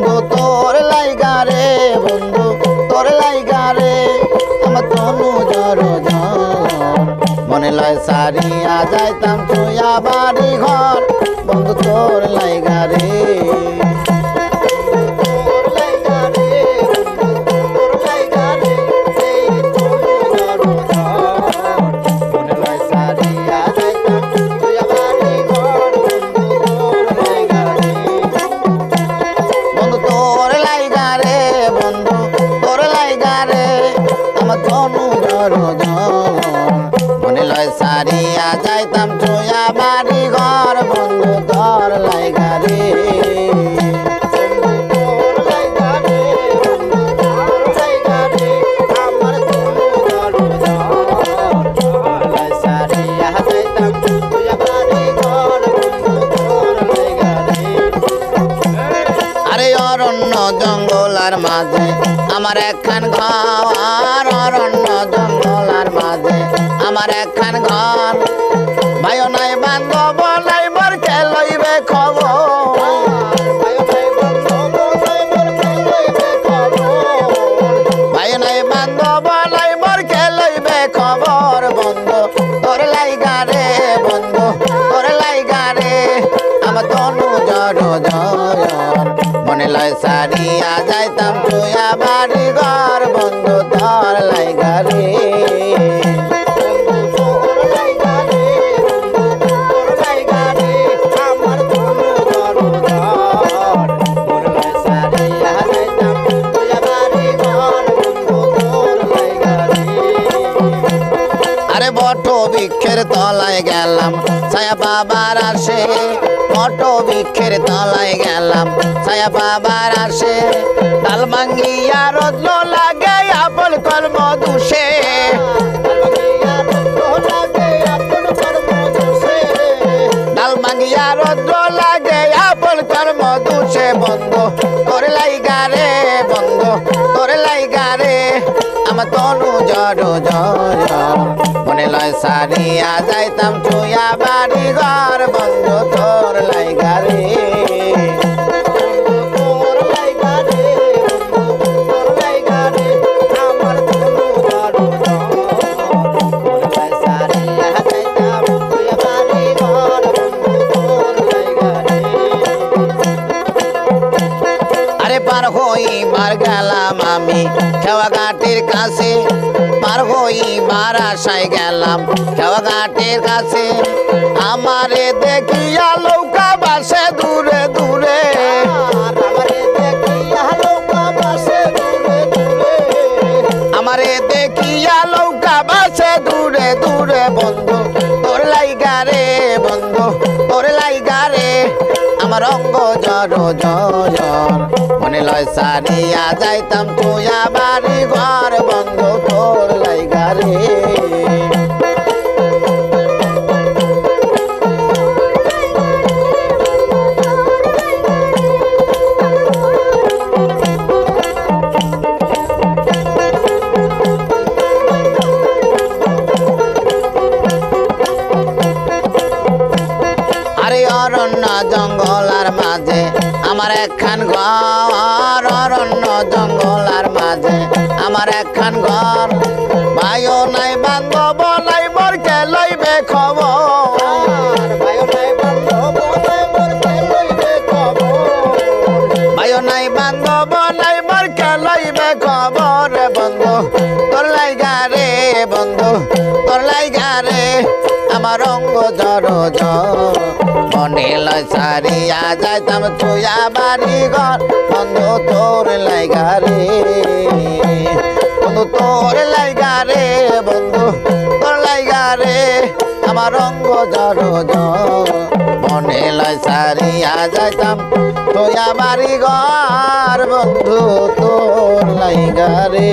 বন্ধু তোর লাইগা রে বন্ধু তোর লাইগা রে আমার তনু জর মনে লয় সারিয়া যাইতাম ছুঁয়া বাড়ি ঘর বন্ধু তোর লাইগা রে মনে লয় সারিয়া যাইতাম ছুঁয়া বাড়ি ঘর বন্ধু তোর লাইগা রে আরে অরণ্য জঙ্গলার মাঝে আমার একখান ঘর অরণ্য জঙ্গলার মাঝে আমার একখান ঘর ভাইও নাই বান্ধব নাই মোর কে লইবে খবর ভাইও নাই বান্ধব নাই মোর কে লইবে খবর বন্ধু তোর লাইগা রে বন্ধু তোর লাইগা রে আমার তনু জর মনে লয় সারিয়া যাইতাম ছুঁয়া বাড়ি ঘর বন্ধু তোর লাইগা রে আরে বট বৃক্ষের তলায় গেলাম ছায়া বাবার আসে বট বৃক্ষের তলায় গেলাম ছায়া বাবার আসে ডাল ভাঙ্গিয়া রোদ্র লাগে আপন কর্ম দুষে ডাল ভাঙ্গিয়া রোদ্র লাগে আপন কর্ম দুষে বন্ধু তোর লাইগা রে বন্ধু তোর লাইগা রে আমার তনু জর মনে লয় সারিয়া যাইতাম ছুঁয়া বাড়ি ঘর বন্ধু তোর লাইগা রে পার হইবার গেলাম আমি খেওয়া ঘাটের কাছে পার হইবার আশায় গেলাম খেওয়া ঘাটের কাছে আমারে দেখিয়া নৌকা বাসে দূরে দূরে আমারে দেখিয়া নৌকা বাসে দূরে দূরে বন্ধু তোর লাইগা রে বন্ধু তোর লাইগা রে আমার অঙ্গ জর মনে লয় সারিয়া যাইতাম ছুঁয়া বাড়ি ঘর বন্ধু তোর লাইগা রে অরণ্য জঙ্গলার মাঝে আমার একখান ঘর অরণ্য জঙ্গলার মাঝে আমার একখান ঘর ভাইও নাই বান্ধব নাই মোর কে লইবে খবর ভাইও নাই বান্ধব নাই মোর কে লইবে খবর বন্ধু তোর লাইগা রে বন্ধু তোর লাইগা রে আমার অঙ্গ জর মনে লয় সারিয়া যাইতাম ছুঁয়া বাড়ি ঘর বন্ধু তোর লাইগা রে বন্ধু তোর লাইগা রে বন্ধু তোর লাইগা রে আমার অঙ্গ জর মনে লয় সারিয়া যাইতাম ছুঁয়া বাড়ি ঘর বন্ধু তোর লাইগা রে